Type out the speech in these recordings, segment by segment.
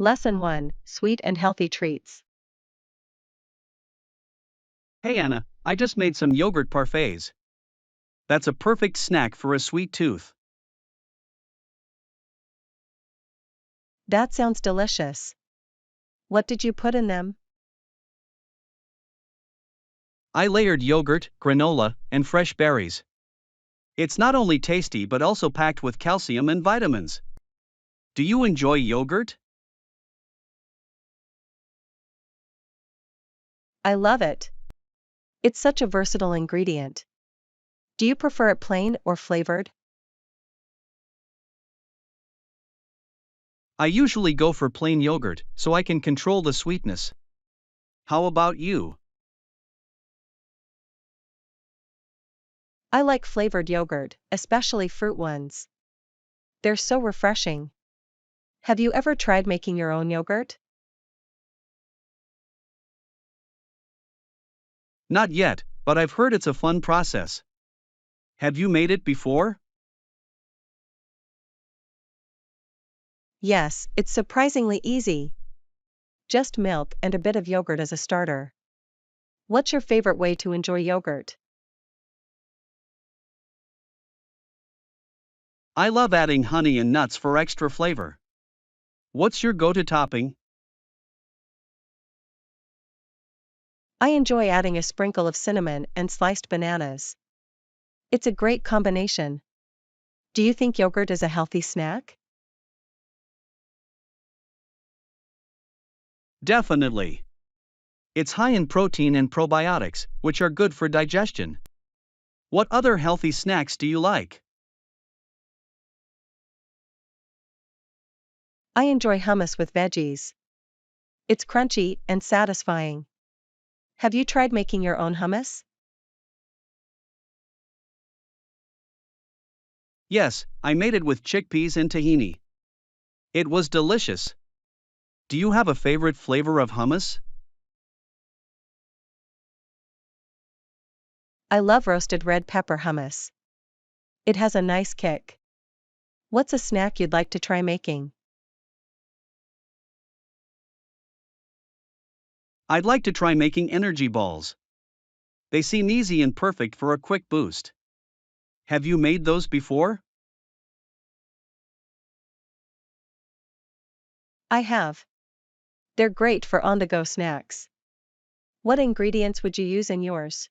Lesson 1, Sweet and Healthy Treats. Hey Anna, I just made some yogurt parfaits. That's a perfect snack for a sweet tooth. That sounds delicious. What did you put in them? I layered yogurt, granola, and fresh berries. It's not only tasty but also packed with calcium and vitamins. Do you enjoy yogurt? I love it. It's such a versatile ingredient. Do you prefer it plain or flavored? I usually go for plain yogurt so I can control the sweetness. How about you? I like flavored yogurt, especially fruit ones. They're so refreshing. Have you ever tried making your own yogurt? Not yet, but I've heard it's a fun process. Have you made it before? Yes, it's surprisingly easy. Just milk and a bit of yogurt as a starter. What's your favorite way to enjoy yogurt? I love adding honey and nuts for extra flavor. What's your go-to topping? I enjoy adding a sprinkle of cinnamon and sliced bananas. It's a great combination. Do you think yogurt is a healthy snack? Definitely. It's high in protein and probiotics, which are good for digestion. What other healthy snacks do you like? I enjoy hummus with veggies. It's crunchy and satisfying. Have you tried making your own hummus? Yes, I made it with chickpeas and tahini. It was delicious. Do you have a favorite flavor of hummus? I love roasted red pepper hummus. It has a nice kick. What's a snack you'd like to try making? I'd like to try making energy balls. They seem easy and perfect for a quick boost. Have you made those before? I have. They're great for on-the-go snacks. What ingredients would you use in yours?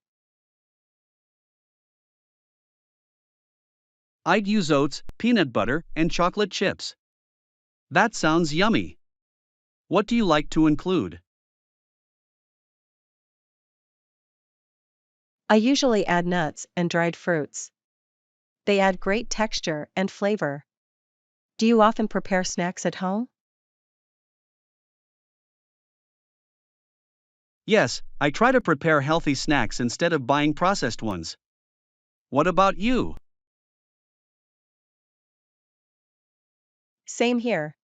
I'd use oats, peanut butter, and chocolate chips. That sounds yummy. What do you like to include? I usually add nuts and dried fruits. They add great texture and flavor. Do you often prepare snacks at home? Yes, I try to prepare healthy snacks instead of buying processed ones. What about you? Same here.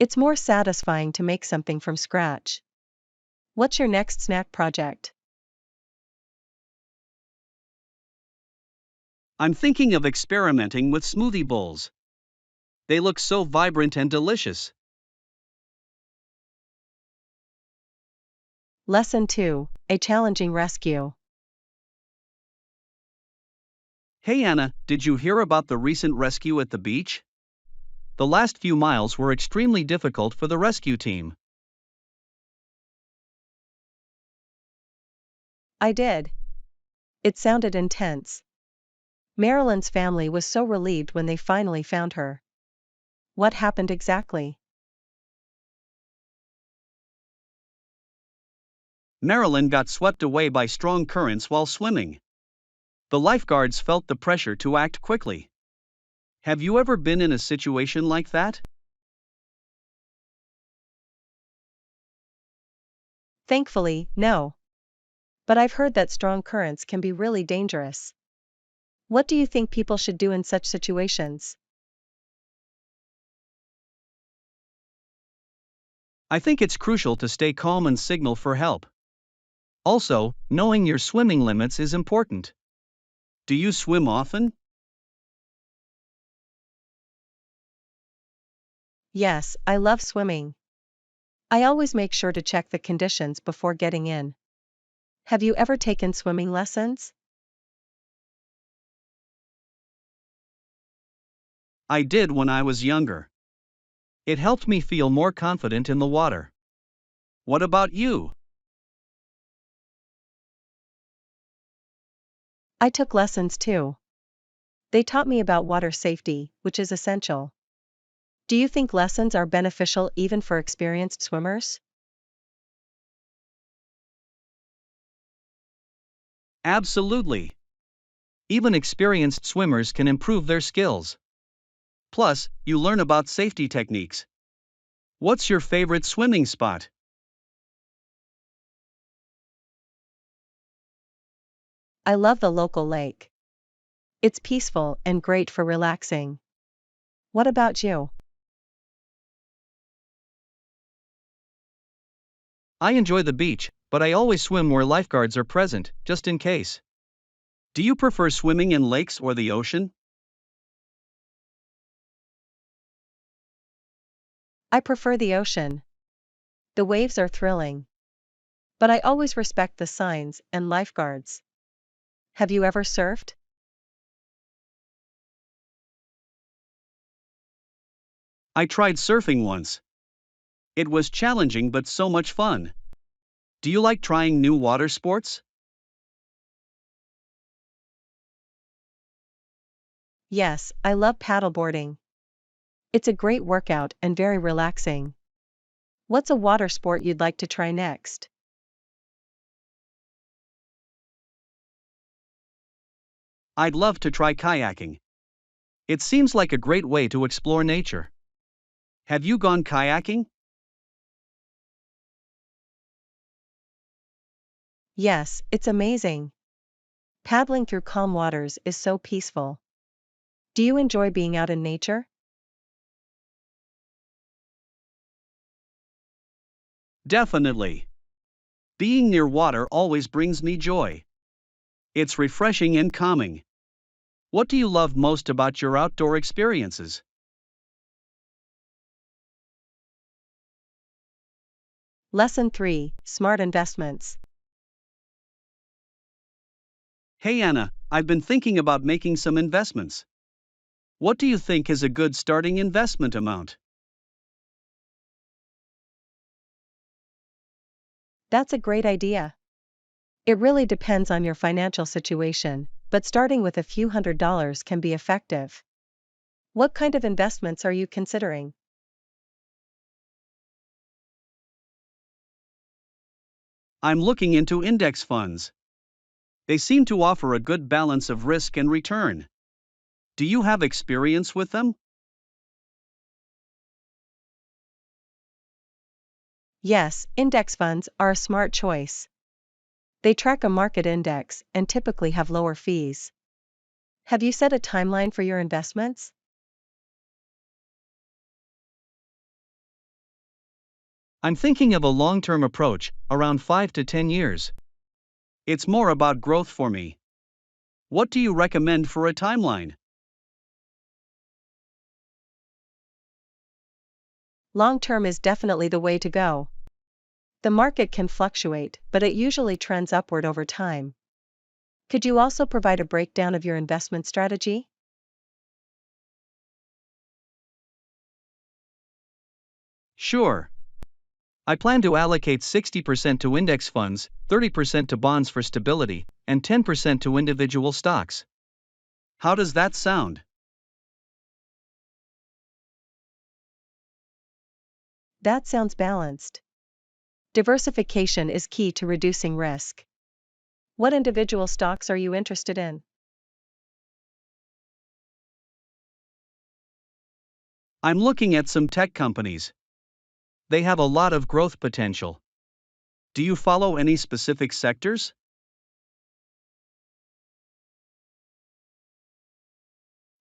It's more satisfying to make something from scratch. What's your next snack project? I'm thinking of experimenting with smoothie bowls. They look so vibrant and delicious. Lesson 2, A Challenging Rescue. Hey Anna, did you hear about the recent rescue at the beach? The last few miles were extremely difficult for the rescue team. I did. It sounded intense. Marilyn's family was so relieved when they finally found her. What happened exactly? Marilyn got swept away by strong currents while swimming. The lifeguards felt the pressure to act quickly. Have you ever been in a situation like that? Thankfully, no. But I've heard that strong currents can be really dangerous. What do you think people should do in such situations? I think it's crucial to stay calm and signal for help. Also, knowing your swimming limits is important. Do you swim often? Yes, I love swimming. I always make sure to check the conditions before getting in. Have you ever taken swimming lessons? I did when I was younger. It helped me feel more confident in the water. What about you? I took lessons too. They taught me about water safety, which is essential. Do you think lessons are beneficial even for experienced swimmers? Absolutely. Even experienced swimmers can improve their skills. Plus, you learn about safety techniques. What's your favorite swimming spot? I love the local lake. It's peaceful and great for relaxing. What about you? I enjoy the beach, but I always swim where lifeguards are present, just in case. Do you prefer swimming in lakes or the ocean? I prefer the ocean. The waves are thrilling. But I always respect the signs and lifeguards. Have you ever surfed? I tried surfing once. It was challenging but so much fun. Do you like trying new water sports? Yes, I love paddleboarding. It's a great workout and very relaxing. What's a water sport you'd like to try next? I'd love to try kayaking. It seems like a great way to explore nature. Have you gone kayaking? Yes, it's amazing. Paddling through calm waters is so peaceful. Do you enjoy being out in nature? Definitely. Being near water always brings me joy. It's refreshing and calming. What do you love most about your outdoor experiences? Lesson 3: Smart Investments. Hey Anna, I've been thinking about making some investments. What do you think is a good starting investment amount? That's a great idea. It really depends on your financial situation, but starting with a few $100s can be effective. What kind of investments are you considering? I'm looking into index funds. They seem to offer a good balance of risk and return. Do you have experience with them? Yes, index funds are a smart choice. They track a market index and typically have lower fees. Have you set a timeline for your investments? I'm thinking of a long term approach, around 5 to 10 years. It's more about growth for me. What do you recommend for a timeline? Long term is definitely the way to go. The market can fluctuate, but it usually trends upward over time. Could you also provide a breakdown of your investment strategy? Sure. I plan to allocate 60% to index funds, 30% to bonds for stability, and 10% to individual stocks. How does that sound? That sounds balanced. Diversification is key to reducing risk. What individual stocks are you interested in? I'm looking at some tech companies. They have a lot of growth potential. Do you follow any specific sectors?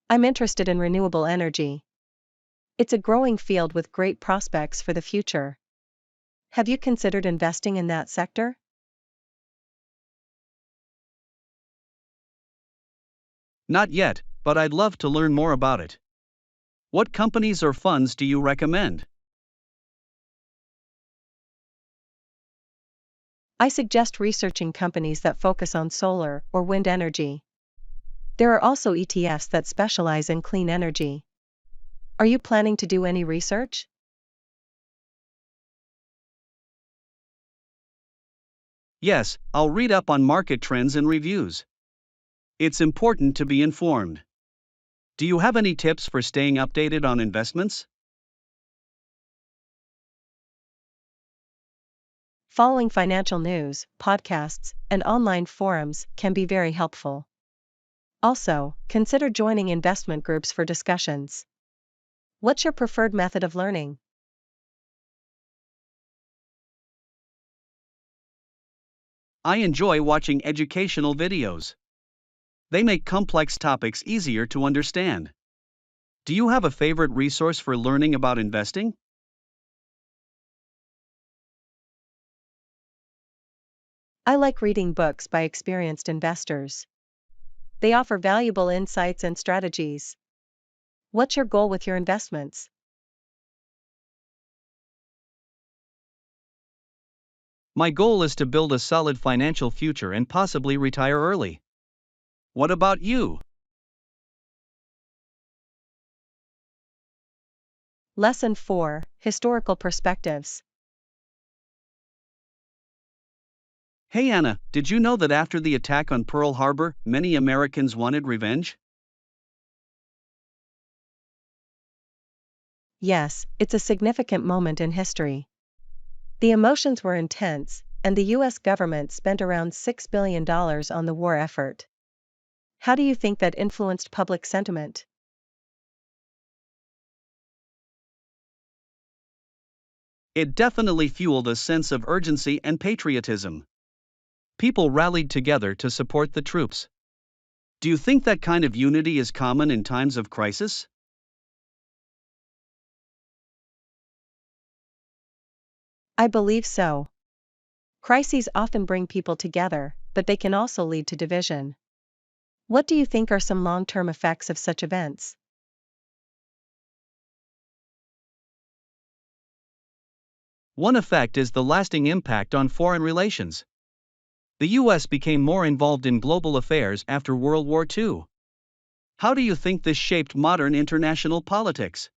I'm interested in renewable energy. It's a growing field with great prospects for the future. Have you considered investing in that sector? Not yet, but I'd love to learn more about it. What companies or funds do you recommend? I suggest researching companies that focus on solar or wind energy. There are also ETFs that specialize in clean energy. Are you planning to do any research? Yes, I'll read up on market trends and reviews. It's important to be informed. Do you have any tips for staying updated on investments? Following financial news, podcasts, and online forums can be very helpful. Also, consider joining investment groups for discussions. What's your preferred method of learning? I enjoy watching educational videos. They make complex topics easier to understand. Do you have a favorite resource for learning about investing? I like reading books by experienced investors. They offer valuable insights and strategies. What's your goal with your investments? My goal is to build a solid financial future and possibly retire early. What about you? Lesson 4: Historical Perspectives. Hey Anna, did you know that after the attack on Pearl Harbor, many Americans wanted revenge? Yes, it's a significant moment in history. The emotions were intense, and the US government spent around $6 billion on the war effort. How do you think that influenced public sentiment? It definitely fueled a sense of urgency and patriotism. People rallied together to support the troops. Do you think that kind of unity is common in times of crisis? I believe so. Crises often bring people together, but they can also lead to division. What do you think are some long-term effects of such events? One effect is the lasting impact on foreign relations. The US became more involved in global affairs after World War II. How do you think this shaped modern international politics?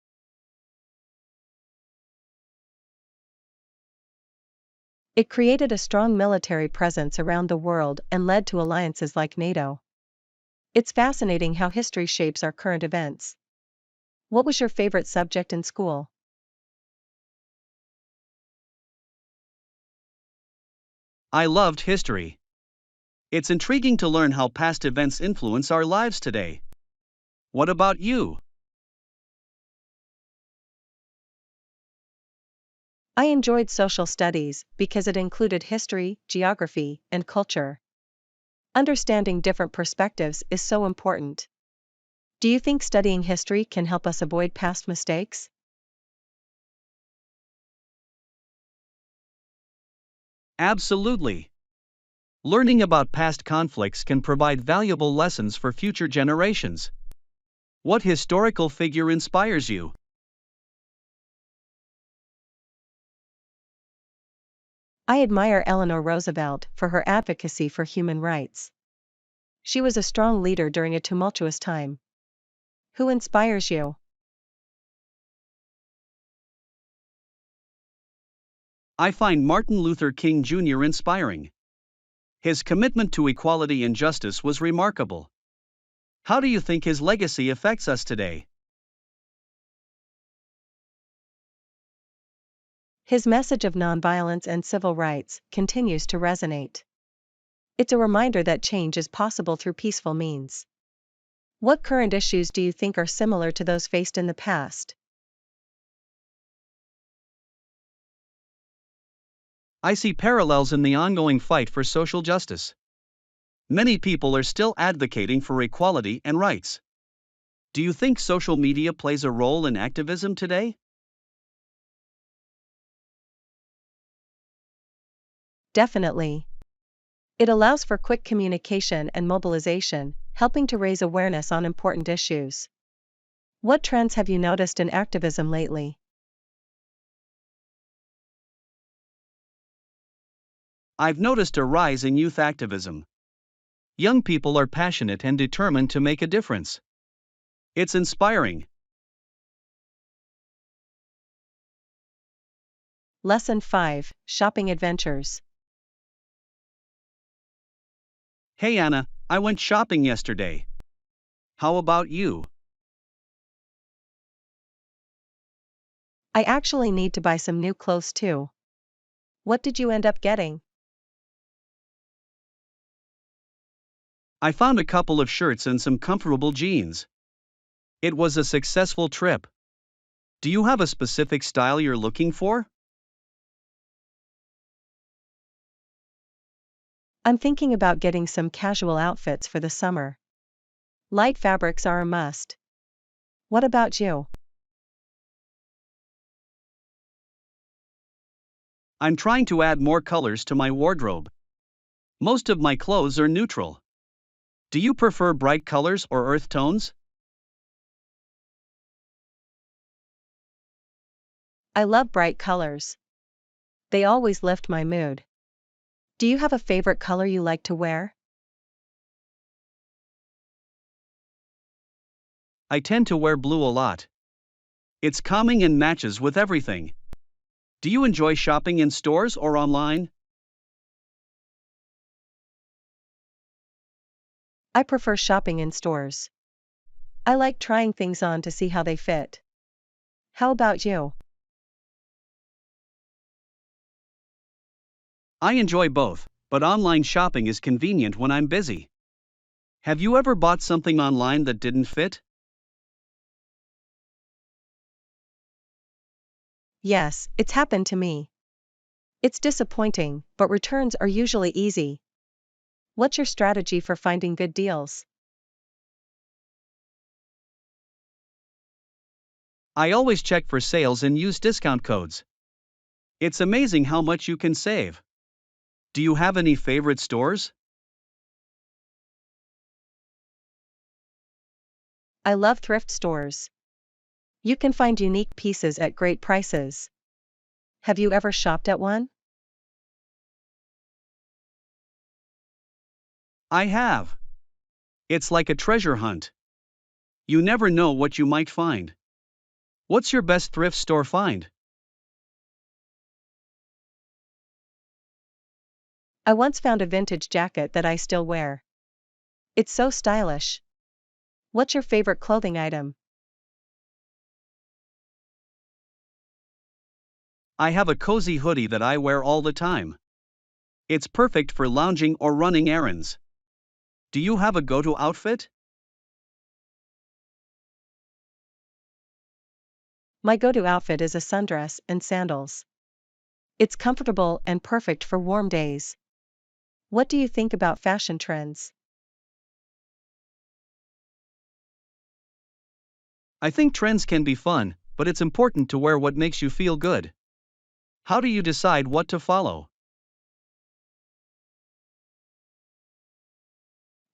It created a strong military presence around the world and led to alliances like NATO. It's fascinating how history shapes our current events. What was your favorite subject in school? I loved history. It's intriguing to learn how past events influence our lives today. What about you? I enjoyed social studies because it included history, geography, and culture. Understanding different perspectives is so important. Do you think studying history can help us avoid past mistakes? Absolutely. Learning about past conflicts can provide valuable lessons for future generations. What historical figure inspires you? I admire Eleanor Roosevelt for her advocacy for human rights. She was a strong leader during a tumultuous time. Who inspires you? I find Martin Luther King Jr. inspiring. His commitment to equality and justice was remarkable. How do you think his legacy affects us today? His message of nonviolence and civil rights continues to resonate. It's a reminder that change is possible through peaceful means. What current issues do you think are similar to those faced in the past? I see parallels in the ongoing fight for social justice. Many people are still advocating for equality and rights. Do you think social media plays a role in activism today? Definitely. It allows for quick communication and mobilization, helping to raise awareness on important issues. What trends have you noticed in activism lately? I've noticed a rise in youth activism. Young people are passionate and determined to make a difference. It's inspiring. Lesson 5, Shopping Adventures. Hey Anna, I went shopping yesterday. How about you? I actually need to buy some new clothes too. What did you end up getting? I found a couple of shirts and some comfortable jeans. It was a successful trip. Do you have a specific style you're looking for? I'm thinking about getting some casual outfits for the summer. Light fabrics are a must. What about you? I'm trying to add more colors to my wardrobe. Most of my clothes are neutral. Do you prefer bright colors or earth tones? I love bright colors. They always lift my mood. Do you have a favorite color you like to wear? I tend to wear blue a lot. It's calming and matches with everything. Do you enjoy shopping in stores or online? I prefer shopping in stores. I like trying things on to see how they fit. How about you? I enjoy both, but online shopping is convenient when I'm busy. Have you ever bought something online that didn't fit? Yes, it's happened to me. It's disappointing, but returns are usually easy. What's your strategy for finding good deals? I always check for sales and use discount codes. It's amazing how much you can save. Do you have any favorite stores? I love thrift stores. You can find unique pieces at great prices. Have you ever shopped at one? I have. It's like a treasure hunt. You never know what you might find. What's your best thrift store find? I once found a vintage jacket that I still wear. It's so stylish. What's your favorite clothing item? I have a cozy hoodie that I wear all the time. It's perfect for lounging or running errands. Do you have a go-to outfit? My go-to outfit is a sundress and sandals. It's comfortable and perfect for warm days. What do you think about fashion trends? I think trends can be fun, but it's important to wear what makes you feel good. How do you decide what to follow?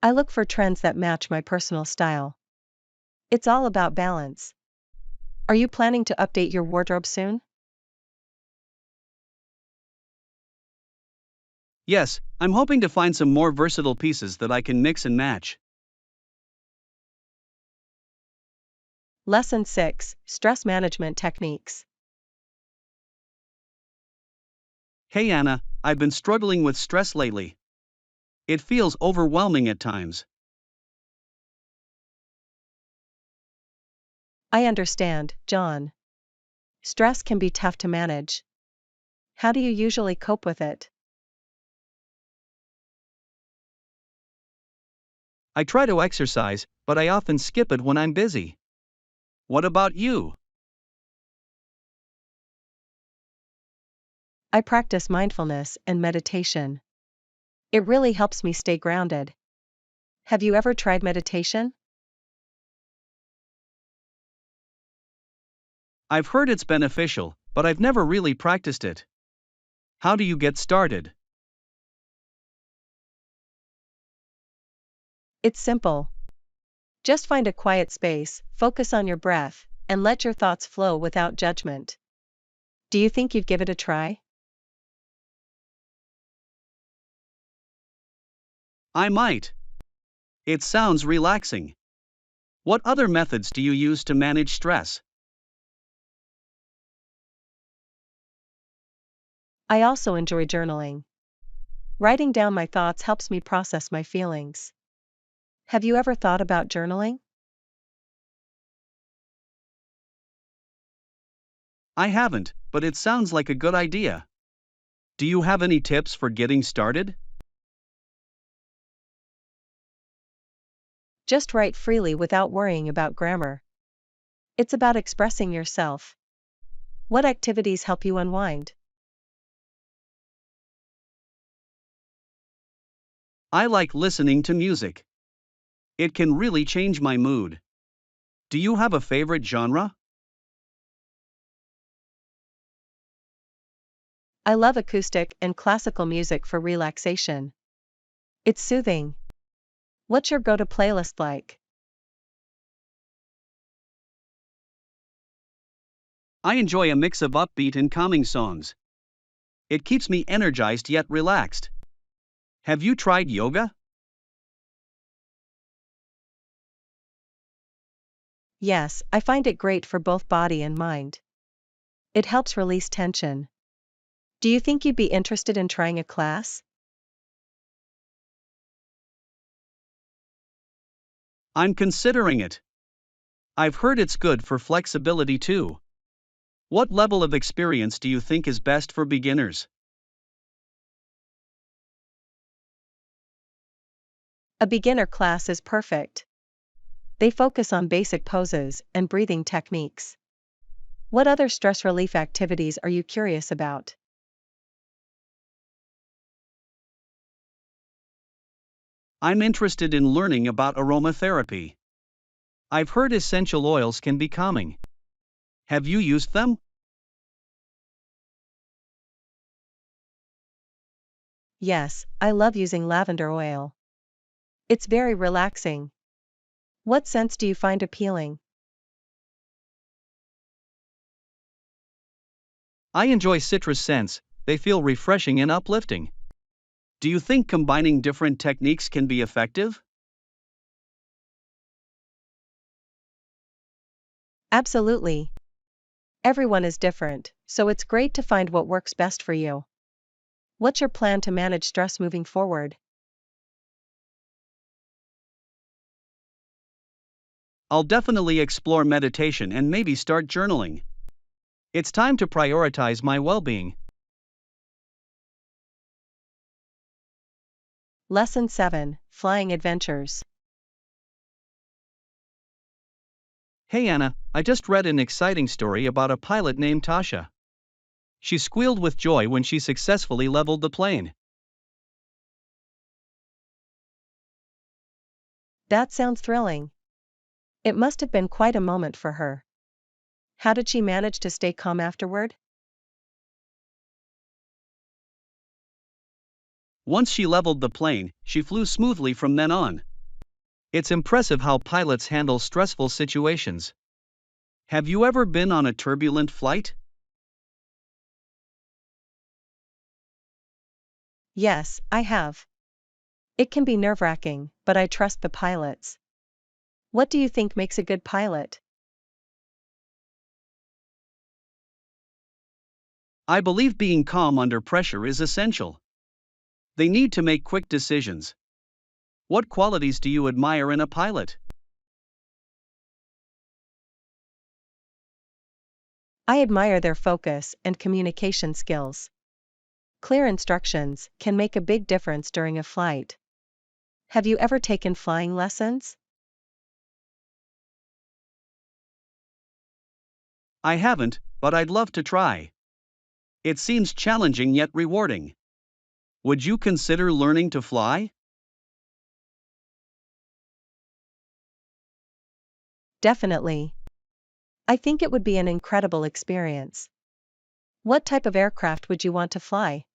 I look for trends that match my personal style. It's all about balance. Are you planning to update your wardrobe soon? Yes, I'm hoping to find some more versatile pieces that I can mix and match. Lesson 6, Stress Management Techniques. Hey Anna, I've been struggling with stress lately. It feels overwhelming at times. I understand, John. Stress can be tough to manage. How do you usually cope with it? I try to exercise, but I often skip it when I'm busy. What about you? I practice mindfulness and meditation. It really helps me stay grounded. Have you ever tried meditation? I've heard it's beneficial, but I've never really practiced it. How do you get started? It's simple. Just find a quiet space, focus on your breath, and let your thoughts flow without judgment. Do you think you'd give it a try? I might. It sounds relaxing. What other methods do you use to manage stress? I also enjoy journaling. Writing down my thoughts helps me process my feelings. Have you ever thought about journaling? I haven't, but it sounds like a good idea. Do you have any tips for getting started? Just write freely without worrying about grammar. It's about expressing yourself. What activities help you unwind? I like listening to music. It can really change my mood. Do you have a favorite genre? I love acoustic and classical music for relaxation. It's soothing. What's your go-to playlist like? I enjoy a mix of upbeat and calming songs. It keeps me energized yet relaxed. Have you tried yoga? Yes, I find it great for both body and mind. It helps release tension. Do you think you'd be interested in trying a class? I'm considering it. I've heard it's good for flexibility too. What level of experience do you think is best for beginners? A beginner class is perfect. They focus on basic poses and breathing techniques. What other stress relief activities are you curious about? I'm interested in learning about aromatherapy. I've heard essential oils can be calming. Have you used them? Yes, I love using lavender oil. It's very relaxing. What scents do you find appealing? I enjoy citrus scents, they feel refreshing and uplifting. Do you think combining different techniques can be effective? Absolutely. Everyone is different, so it's great to find what works best for you. What's your plan to manage stress moving forward? I'll definitely explore meditation and maybe start journaling. It's time to prioritize my well being. Lesson 7, Flying Adventures. Hey Anna, I just read an exciting story about a pilot named Tasha. She squealed with joy when she successfully leveled the plane. That sounds thrilling. It must have been quite a moment for her. How did she manage to stay calm afterward? Once she leveled the plane, she flew smoothly from then on. It's impressive how pilots handle stressful situations. Have you ever been on a turbulent flight? Yes, I have. It can be nerve-wracking, but I trust the pilots. What do you think makes a good pilot? I believe being calm under pressure is essential. They need to make quick decisions. What qualities do you admire in a pilot? I admire their focus and communication skills. Clear instructions can make a big difference during a flight. Have you ever taken flying lessons? I haven't, but I'd love to try. It seems challenging yet rewarding. Would you consider learning to fly? Definitely. I think it would be an incredible experience. What type of aircraft would you want to fly?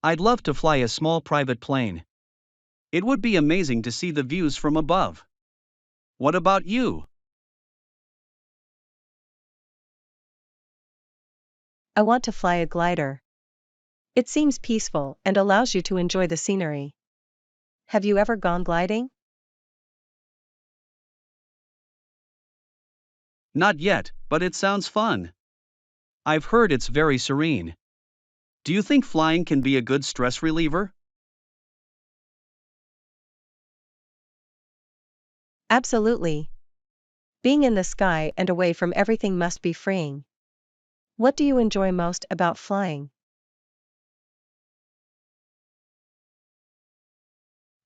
I'd love to fly a small private plane. It would be amazing to see the views from above. What about you? I want to fly a glider. It seems peaceful and allows you to enjoy the scenery. Have you ever gone gliding? Not yet, but it sounds fun. I've heard it's very serene. Do you think flying can be a good stress reliever? Absolutely. Being in the sky and away from everything must be freeing. What do you enjoy most about flying?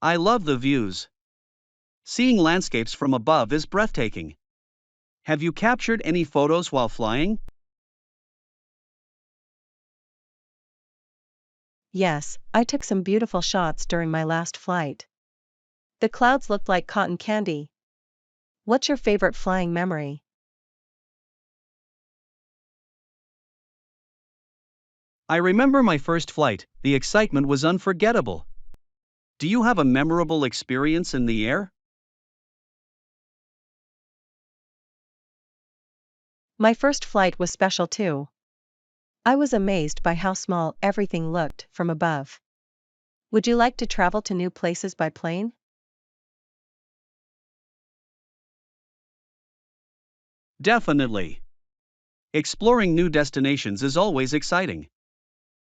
I love the views. Seeing landscapes from above is breathtaking. Have you captured any photos while flying? Yes, I took some beautiful shots during my last flight. The clouds looked like cotton candy. What's your favorite flying memory? I remember my first flight, the excitement was unforgettable. Do you have a memorable experience in the air? My first flight was special too. I was amazed by how small everything looked from above. Would you like to travel to new places by plane? Definitely. Exploring new destinations is always exciting.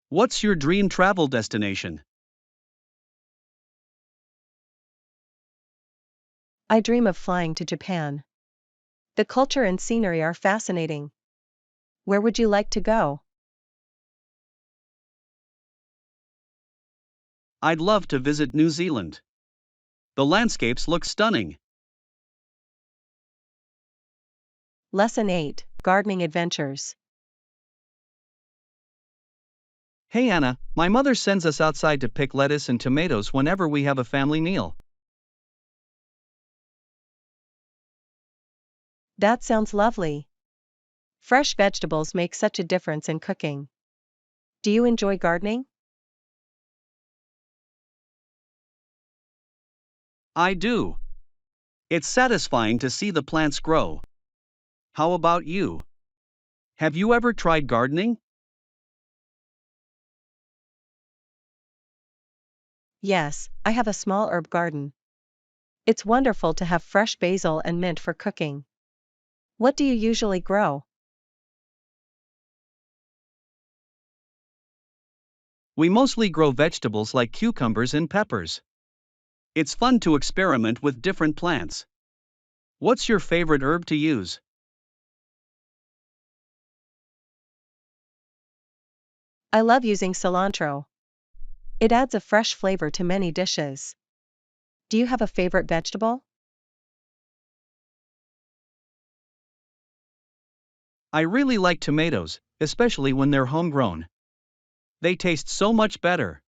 What's your dream travel destination? I dream of flying to Japan. The culture and scenery are fascinating. Where would you like to go? I'd love to visit New Zealand. The landscapes look stunning. Lesson 8, Gardening Adventures. Hey Anna, my mother sends us outside to pick lettuce and tomatoes whenever we have a family meal. That sounds lovely. Fresh vegetables make such a difference in cooking. Do you enjoy gardening? I do. It's satisfying to see the plants grow. How about you? Have you ever tried gardening? Yes, I have a small herb garden. It's wonderful to have fresh basil and mint for cooking. What do you usually grow? We mostly grow vegetables like cucumbers and peppers. It's fun to experiment with different plants. What's your favorite herb to use? I love using cilantro. It adds a fresh flavor to many dishes. Do you have a favorite vegetable? I really like tomatoes, especially when they're homegrown. They taste so much better.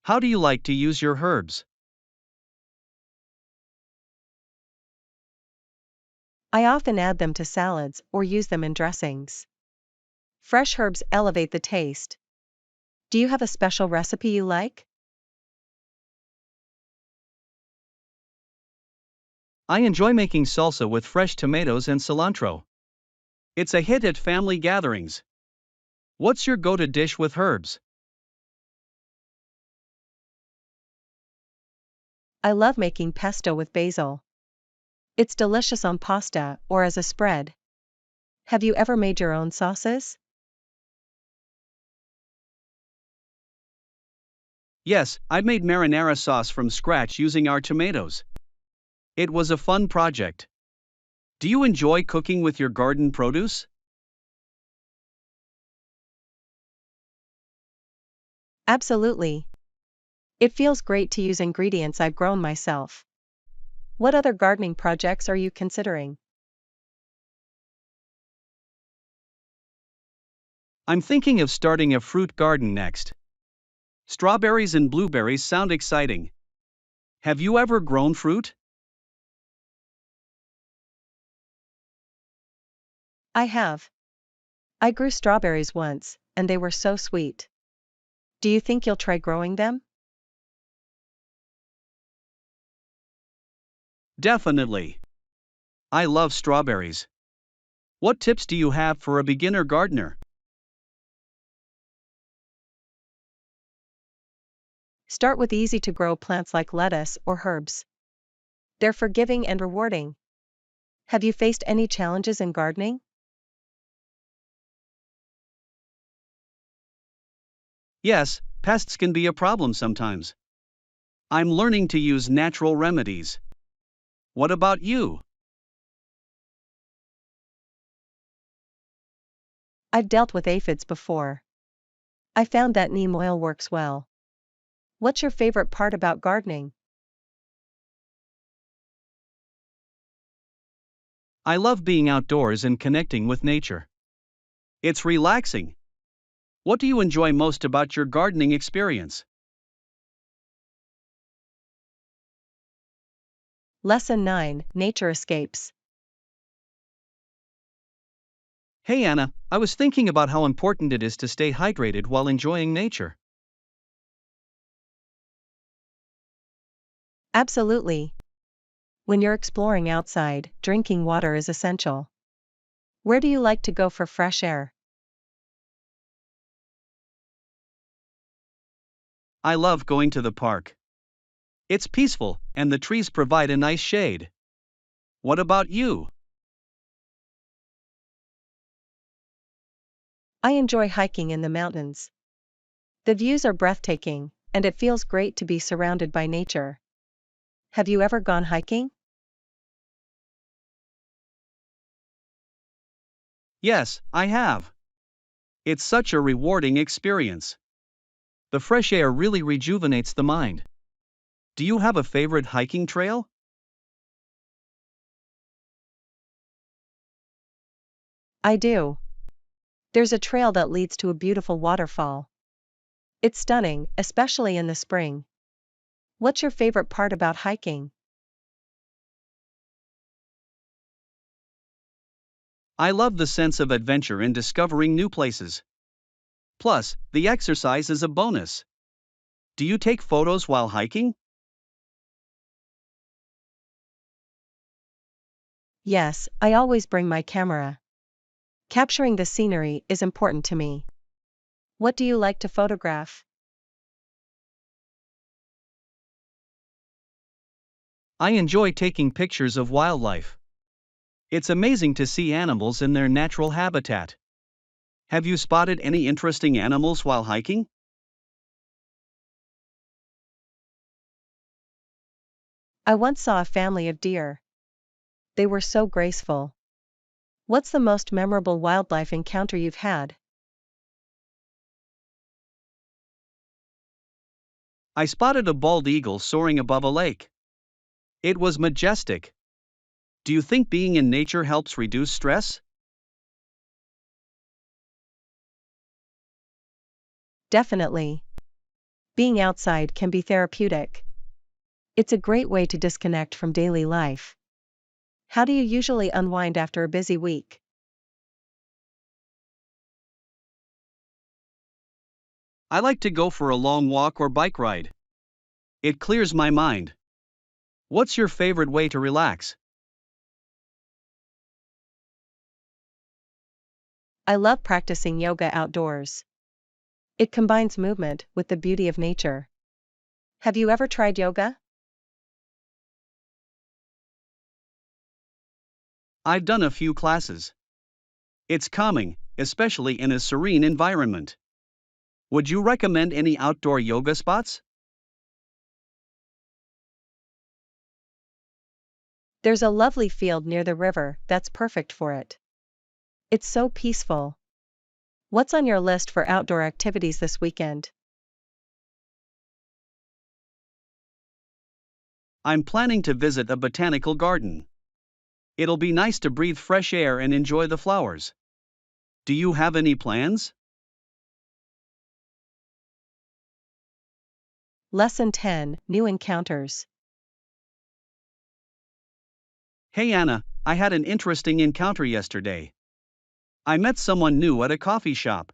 How do you like to use your herbs? I often add them to salads or use them in dressings. Fresh herbs elevate the taste. Do you have a special recipe you like? I enjoy making salsa with fresh tomatoes and cilantro. It's a hit at family gatherings. What's your go-to dish with herbs? I love making pesto with basil. It's delicious on pasta or as a spread. Have you ever made your own sauces? Yes, I made marinara sauce from scratch using our tomatoes. It was a fun project. Do you enjoy cooking with your garden produce? Absolutely. It feels great to use ingredients I've grown myself. What other gardening projects are you considering? I'm thinking of starting a fruit garden next. Strawberries and blueberries sound exciting. Have you ever grown fruit? I have. I grew strawberries once, and they were so sweet. Do you think you'll try growing them? Definitely. I love strawberries. What tips do you have for a beginner gardener? Start with easy to grow plants like lettuce or herbs. They're forgiving and rewarding. Have you faced any challenges in gardening? Yes, pests can be a problem sometimes. I'm learning to use natural remedies. What about you? I've dealt with aphids before. I found that neem oil works well. What's your favorite part about gardening? I love being outdoors and connecting with nature. It's relaxing. What do you enjoy most about your gardening experience? Lesson 9, Nature Escapes. Hey Anna, I was thinking about how important it is to stay hydrated while enjoying nature. Absolutely. When you're exploring outside, drinking water is essential. Where do you like to go for fresh air? I love going to the park. It's peaceful, and the trees provide a nice shade. What about you? I enjoy hiking in the mountains. The views are breathtaking, and it feels great to be surrounded by nature. Have you ever gone hiking? Yes, I have. It's such a rewarding experience. The fresh air really rejuvenates the mind. Do you have a favorite hiking trail? I do. There's a trail that leads to a beautiful waterfall. It's stunning, especially in the spring. What's your favorite part about hiking? I love the sense of adventure in discovering new places. Plus, the exercise is a bonus. Do you take photos while hiking? Yes, I always bring my camera. Capturing the scenery is important to me. What do you like to photograph? I enjoy taking pictures of wildlife. It's amazing to see animals in their natural habitat. Have you spotted any interesting animals while hiking? I once saw a family of deer. They were so graceful. What's the most memorable wildlife encounter you've had? I spotted a bald eagle soaring above a lake. It was majestic. Do you think being in nature helps reduce stress? Definitely. Being outside can be therapeutic. It's a great way to disconnect from daily life. How do you usually unwind after a busy week? I like to go for a long walk or bike ride. It clears my mind. What's your favorite way to relax? I love practicing yoga outdoors. It combines movement with the beauty of nature. Have you ever tried yoga? I've done a few classes. It's calming, especially in a serene environment. Would you recommend any outdoor yoga spots? There's a lovely field near the river that's perfect for it. It's so peaceful. What's on your list for outdoor activities this weekend? I'm planning to visit a botanical garden. It'll be nice to breathe fresh air and enjoy the flowers. Do you have any plans? Lesson 10, New Encounters. Hey Anna, I had an interesting encounter yesterday. I met someone new at a coffee shop.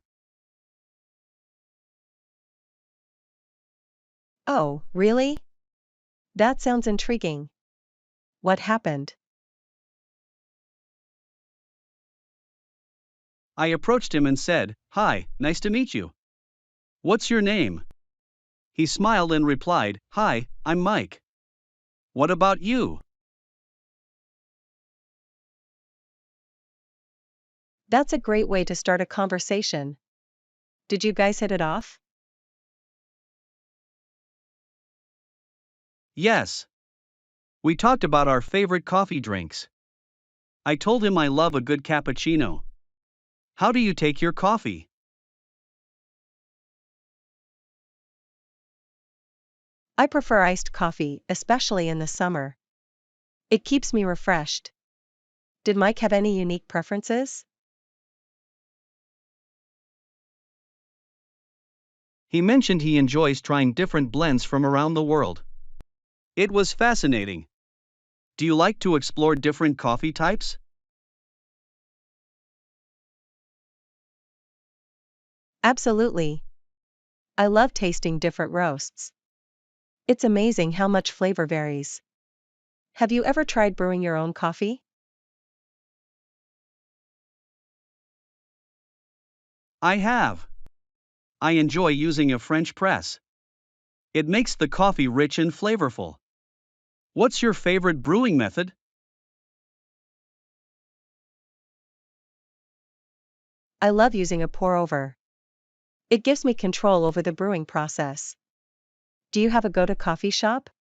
Oh, really? That sounds intriguing. What happened? I approached him and said, "Hi, nice to meet you. What's your name?" He smiled and replied, "Hi, I'm Mike. What about you?" That's a great way to start a conversation. Did you guys hit it off? Yes. We talked about our favorite coffee drinks. I told him I love a good cappuccino. How do you take your coffee? I prefer iced coffee, especially in the summer. It keeps me refreshed. Did Mike have any unique preferences? He mentioned he enjoys trying different blends from around the world. It was fascinating. Do you like to explore different coffee types? Absolutely. I love tasting different roasts. It's amazing how much flavor varies. Have you ever tried brewing your own coffee? I have. I enjoy using a French press. It makes the coffee rich and flavorful. What's your favorite brewing method? I love using a pour over. It gives me control over the brewing process. Do you have a go-to coffee shop?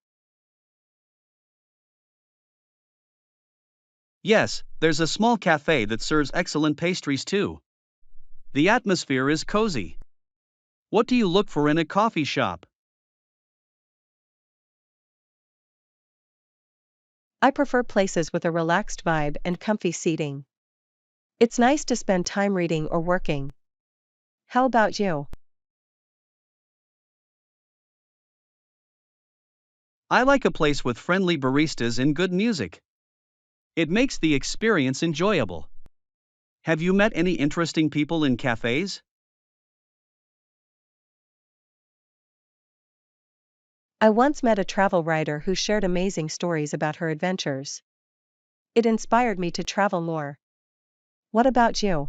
Yes, there's a small cafe that serves excellent pastries too. The atmosphere is cozy. What do you look for in a coffee shop? I prefer places with a relaxed vibe and comfy seating. It's nice to spend time reading or working. How about you? I like a place with friendly baristas and good music. It makes the experience enjoyable. Have you met any interesting people in cafes? I once met a travel writer who shared amazing stories about her adventures. It inspired me to travel more. What about you?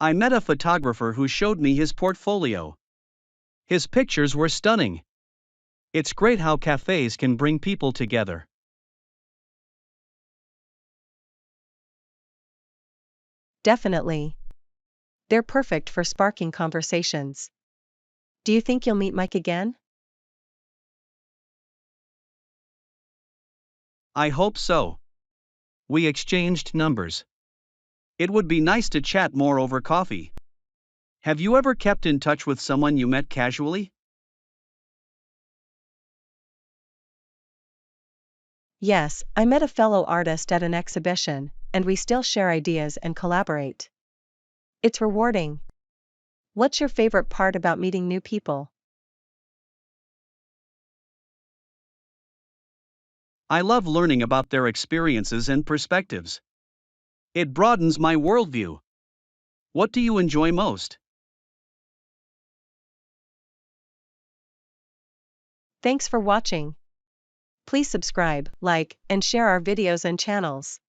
I met a photographer who showed me his portfolio. His pictures were stunning. It's great how cafes can bring people together. Definitely. They're perfect for sparking conversations. Do you think you'll meet Mike again? I hope so. We exchanged numbers. It would be nice to chat more over coffee. Have you ever kept in touch with someone you met casually? Yes, I met a fellow artist at an exhibition, and we still share ideas and collaborate. It's rewarding. What's your favorite part about meeting new people? I love learning about their experiences and perspectives. It broadens my worldview. What do you enjoy most? Thanks for watching. Please subscribe, like, and share our videos and channels.